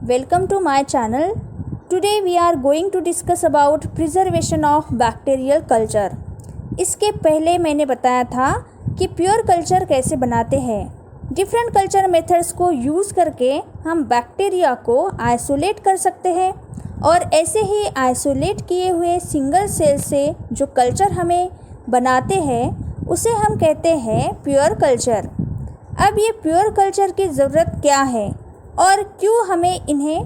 Welcome to my channel. Today we are going to discuss about preservation of bacterial culture. इसके पहले मैंने बताया था कि प्योर कल्चर कैसे बनाते हैं। डिफरेंट कल्चर मेथड्स को यूज़ करके हम बैक्टीरिया को आइसोलेट कर सकते हैं और ऐसे ही आइसोलेट किए हुए सिंगल सेल से जो कल्चर हमें बनाते हैं उसे हम कहते हैं प्योर कल्चर। अब ये प्योर कल्चर की ज़रूरत क्या है और क्यों हमें इन्हें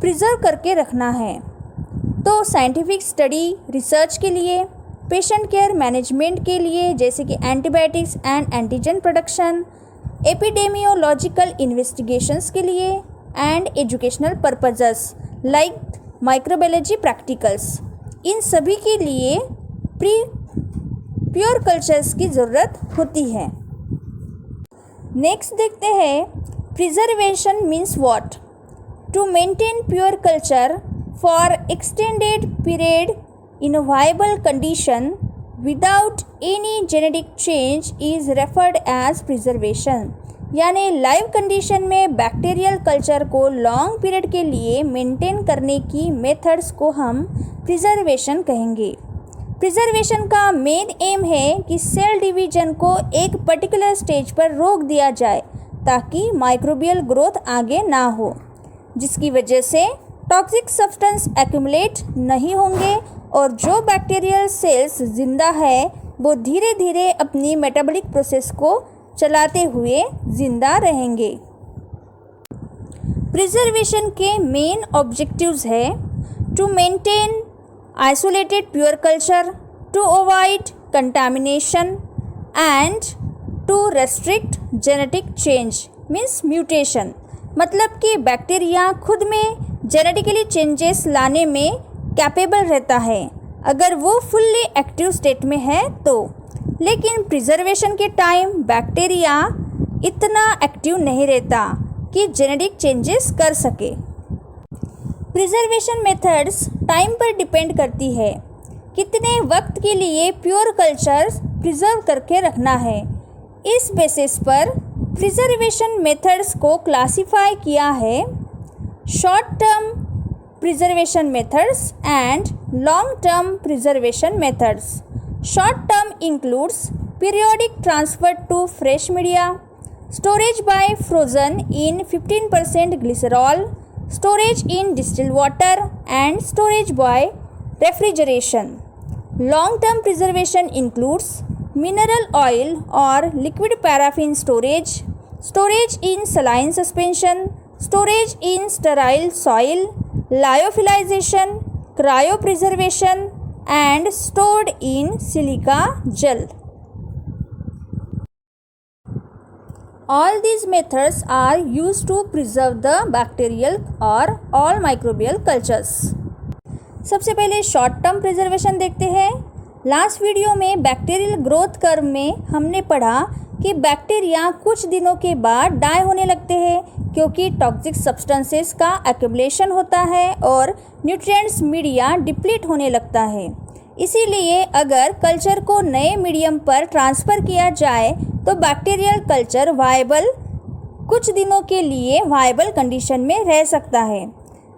प्रिजर्व करके रखना है? तो साइंटिफिक स्टडी, रिसर्च के लिए, पेशेंट केयर मैनेजमेंट के लिए जैसे कि antibiotics and antigen production, epidemiological investigations के लिए and educational purposes like microbiology practicals, इन सभी के लिए प्योर कल्चर्स की ज़रूरत होती है। नेक्स्ट देखते हैं preservation means what. To maintain pure culture for extended period in a viable condition without any genetic change is referred as preservation। यानी लाइव कंडीशन में बैक्टीरियल कल्चर को लॉन्ग पीरियड के लिए मेंटेन करने की मेथड्स को हम प्रिजर्वेशन कहेंगे। प्रिजर्वेशन का मेन एम है कि सेल डिवीजन को एक पर्टिकुलर स्टेज पर रोक दिया जाए ताकि माइक्रोबियल ग्रोथ आगे ना हो, जिसकी वजह से टॉक्सिक सब्सटेंस एक्यूमुलेट नहीं होंगे और जो बैक्टीरियल सेल्स जिंदा है वो धीरे धीरे अपनी मेटाबॉलिक प्रोसेस को चलाते हुए जिंदा रहेंगे। प्रिजर्वेशन के मेन ऑब्जेक्टिव्स है to maintain isolated pure culture, to avoid contamination and to restrict genetic change means mutation. मतलब कि बैक्टीरिया खुद में जेनेटिकली चेंजेस लाने में कैपेबल रहता है अगर वो फुल्ली एक्टिव स्टेट में है तो। लेकिन प्रिजर्वेशन के टाइम बैक्टीरिया इतना एक्टिव नहीं रहता कि जेनेटिक चेंजेस कर सके। प्रिजर्वेशन मेथड्स टाइम पर डिपेंड करती है, कितने वक्त के लिए प्योर कल्चर प्रिजर्व करके रखना है। इस बेसिस पर प्रिजर्वेशन मेथड्स को क्लासिफाई किया है short term preservation methods and long term preservation methods. Short term includes periodic transfer to fresh media, storage by frozen in 15% glycerol, storage in distilled water and storage by refrigeration. Long term preservation includes mineral oil or liquid paraffin storage, storage in saline suspension, storage in sterile soil, lyophilization, cryopreservation and stored in silica gel. All these methods are used to preserve the bacterial or all microbial cultures. सबसे पहले short term preservation देखते हैं। Last video में bacterial growth curve में हमने पढ़ा कि bacteria कुछ दिनों के बाद डाई होने लगते हैं क्योंकि टॉक्सिक सब्सटेंसेस का एक्यूमुलेशन होता है और न्यूट्रिएंट्स मीडिया डिप्लीट होने लगता है। इसीलिए अगर कल्चर को नए मीडियम पर ट्रांसफ़र किया जाए तो बैक्टीरियल कल्चर कुछ दिनों के लिए वायबल कंडीशन में रह सकता है।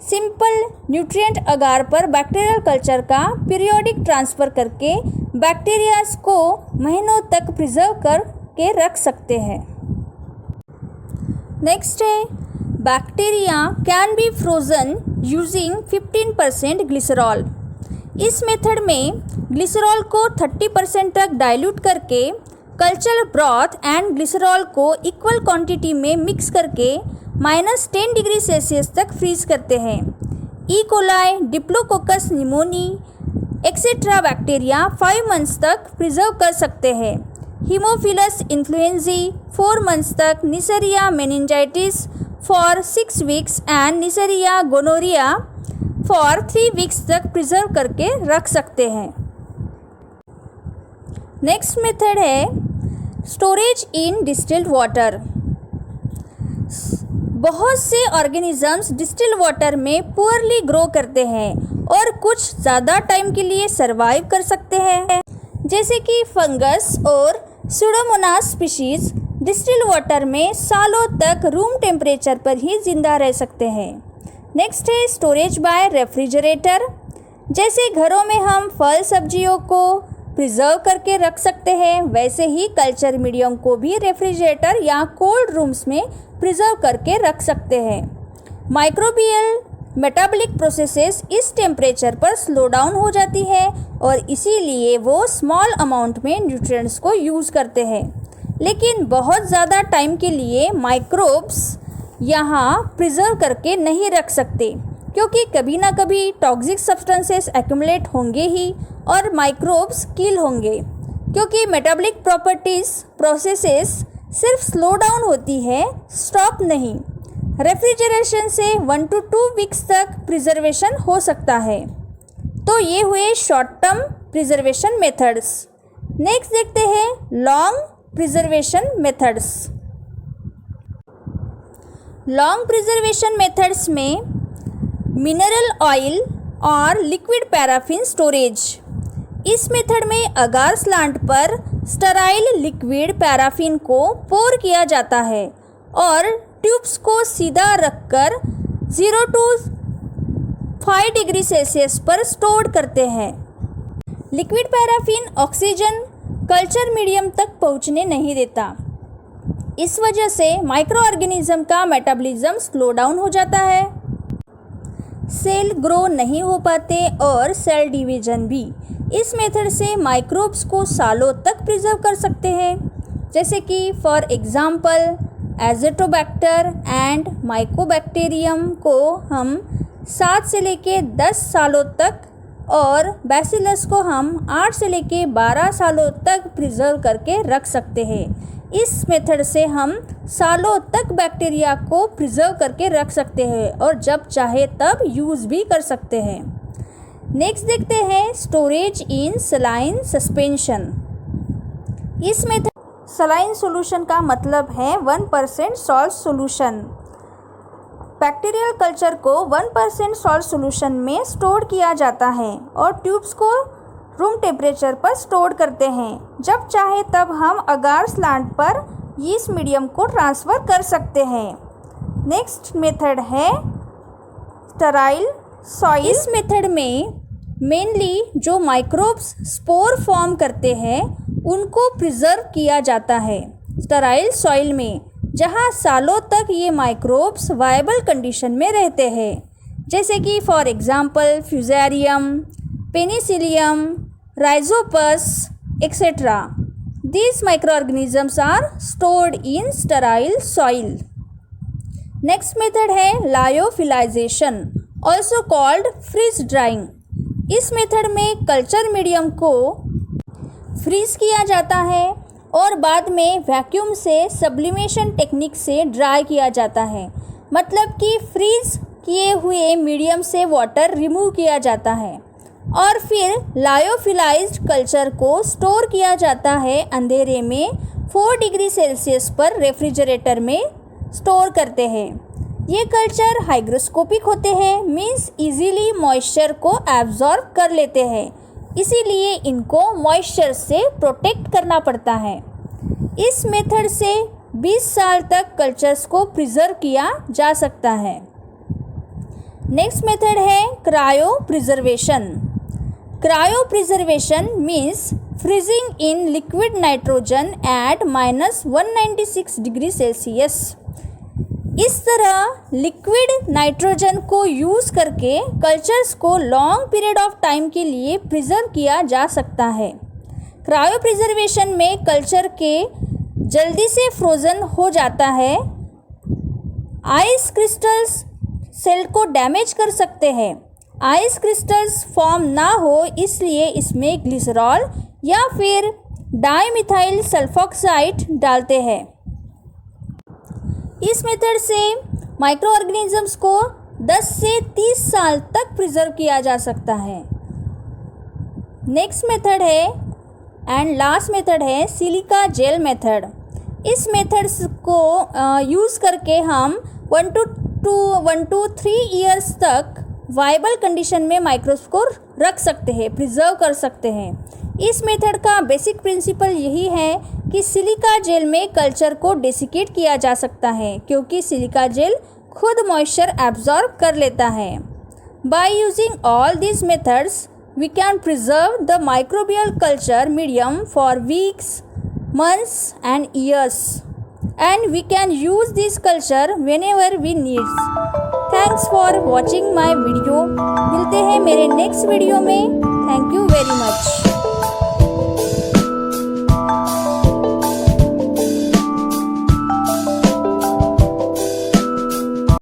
सिंपल न्यूट्रिएंट अगार पर बैक्टीरियल कल्चर का पीरियोडिक ट्रांसफ़र करके बैक्टीरियाज को महीनों तक प्रिजर्व करके रख सकते हैं। नेक्स्ट है bacteria can be frozen using 15% glycerol. इस मेथड में ग्लिसरॉल को 30% तक डाइल्यूट करके कल्चर ब्रॉथ एंड ग्लिसरॉल को इक्वल क्वांटिटी में मिक्स करके -10 डिग्री सेल्सियस तक फ्रीज करते हैं। E coli, Diplococcus pneumoniae etcetera bacteria 5 months तक प्रिजर्व कर सकते हैं। हीमोफिलस इन्फ्लुएंजी 4 मंथ्स तक, Neisseria meningitidis for 6 weeks and Neisseria gonorrhoeae for 3 weeks तक प्रिजर्व करके रख सकते हैं। नेक्स्ट मेथड है स्टोरेज इन डिस्टिल्ड वाटर। बहुत से ऑर्गेनिजम्स डिस्टिल्ड वाटर में पुअरली ग्रो करते हैं और कुछ ज़्यादा टाइम के लिए सरवाइव कर सकते हैं, जैसे कि फंगस और सुडोमोनास स्पीशीज़ डिस्टिल्ड वाटर में सालों तक रूम टेम्परेचर पर ही जिंदा रह सकते हैं। नेक्स्ट है स्टोरेज बाय रेफ्रिजरेटर। जैसे घरों में हम फल सब्जियों को प्रिजर्व करके रख सकते हैं, वैसे ही कल्चर मीडियम को भी रेफ्रिजरेटर या कोल्ड रूम्स में प्रिजर्व करके रख सकते हैं। माइक्रोबियल मेटाबॉलिक प्रोसेसेस इस टेम्परेचर पर स्लो डाउन हो जाती है और इसीलिए वो स्मॉल अमाउंट में न्यूट्रिएंट्स को यूज़ करते हैं। लेकिन बहुत ज़्यादा टाइम के लिए माइक्रोब्स यहाँ प्रिजर्व करके नहीं रख सकते, क्योंकि कभी ना कभी टॉक्सिक सब्सटेंसेस एक्यूमुलेट होंगे ही और माइक्रोब्स किल होंगे। क्योंकि मेटाबॉलिक प्रॉपर्टीज़ प्रोसेसेस सिर्फ स्लो डाउन होती है, स्टॉप नहीं। रेफ्रिजरेशन से 1 to 2 वीक्स तक प्रिजर्वेशन हो सकता है। तो ये हुए short term preservation methods. Next देखते हैं long preservation methods. Long preservation methods में मिनरल ऑयल और लिक्विड पैराफिन स्टोरेज। इस मेथड में अगार स्लांट पर स्टराइल लिक्विड पैराफिन को पोर किया जाता है और ट्यूब्स को सीधा रखकर 0 to 5 डिग्री सेल्सियस पर स्टोर करते हैं। Liquid paraffin oxygen culture medium तक पहुंचने नहीं देता। इस वजह से माइक्रो ऑर्गेनिज्म का मेटाबॉलिज्म स्लो डाउन हो जाता है, सेल ग्रो नहीं हो पाते और सेल डिवीजन भी। इस मेथड से माइक्रोब्स को सालों तक प्रिजर्व कर सकते हैं, जैसे कि for example Azotobacter and Mycobacterium को हम 7 से लेके 10 सालों तक और बैसिलस को हम 8 से लेके 12 सालों तक प्रिजर्व करके रख सकते हैं। इस मेथड से हम सालों तक बैक्टीरिया को प्रिजर्व करके रख सकते हैं और जब चाहे तब यूज़ भी कर सकते हैं। नेक्स्ट देखते हैं स्टोरेज इन सलाइन सस्पेंशन। इस मेथड सलाइन सॉल्यूशन का मतलब है 1% सॉल्ट सॉल्यूशन। बैक्टीरियल कल्चर को 1% सॉल्ट सॉल्यूशन में स्टोर किया जाता है और ट्यूब्स को रूम टेम्परेचर पर स्टोर करते हैं। जब चाहे तब हम अगार स्लांट पर यीस्ट मीडियम को ट्रांसफ़र कर सकते हैं। नेक्स्ट मेथड है स्टराइल सॉइल। इस मेथड में मेनली जो माइक्रोब्स स्पोर फॉर्म करते हैं उनको प्रिजर्व किया जाता है स्टराइल सॉइल में, जहां सालों तक ये माइक्रोब्स वायबल कंडीशन में रहते हैं, जैसे कि for example fusarium, Penicillium, Rhizopus etcetera. These microorganisms are stored in sterile soil. Next method है lyophilisation, also called freeze drawing. इस मेथड में कल्चर मीडियम को फ्रीज किया जाता है और बाद में वैक्यूम से सब्लिमेशन टेक्निक से ड्राई किया जाता है। मतलब कि फ्रीज किए हुए मीडियम से वाटर रिमूव किया जाता है और फिर लायोफिलाइज्ड कल्चर को स्टोर किया जाता है अंधेरे में 4 डिग्री सेल्सियस पर रेफ्रिजरेटर में स्टोर करते हैं। ये कल्चर हाइग्रोस्कोपिक होते हैं, मीन्स इजीली मॉइस्चर को एब्जॉर्ब कर लेते हैं, इसीलिए इनको मॉइस्चर से प्रोटेक्ट करना पड़ता है। इस मेथड से 20 साल तक कल्चर्स को प्रिजर्व किया जा सकता है। नेक्स्ट मेथड है cryo preservation. Cryo preservation means freezing in liquid nitrogen eight -196 degree Celsius. इस तरह लिक्विड नाइट्रोजन को यूज़ करके कल्चर्स को लॉन्ग पीरियड ऑफ टाइम के लिए प्रिजर्व किया जा सकता है। क्रायो प्रिजर्वेशन में कल्चर के जल्दी से फ्रोज़न हो जाता है। आइस क्रिस्टल्स सेल को डैमेज कर सकते हैं। आइस क्रिस्टल्स फॉर्म ना हो इसलिए इसमें ग्लिसरॉल या फिर डाइमिथाइल सल्फोक्साइड डालते हैं। इस मेथड से माइक्रो ऑर्गेनिजम्स को 10 से 30 साल तक प्रिजर्व किया जा सकता है। नेक्स्ट मेथड है एंड लास्ट मेथड है सिलिका जेल मेथड। इस मेथड्स को यूज़ करके हम 1 to 3 ईयर्स तक वायबल कंडीशन में माइक्रोब्स को रख सकते हैं, प्रिजर्व कर सकते हैं। इस मेथड का बेसिक प्रिंसिपल यही है कि सिलिका जेल में कल्चर को डेसिकेट किया जा सकता है, क्योंकि सिलिका जेल खुद मॉइस्चर एब्जॉर्ब कर लेता है। By using all these methods we can preserve the microbial culture medium for weeks, months and years, and we can use this culture whenever we need. Thanks for watching my video. मिलते हैं मेरे next video में। Thank you very much.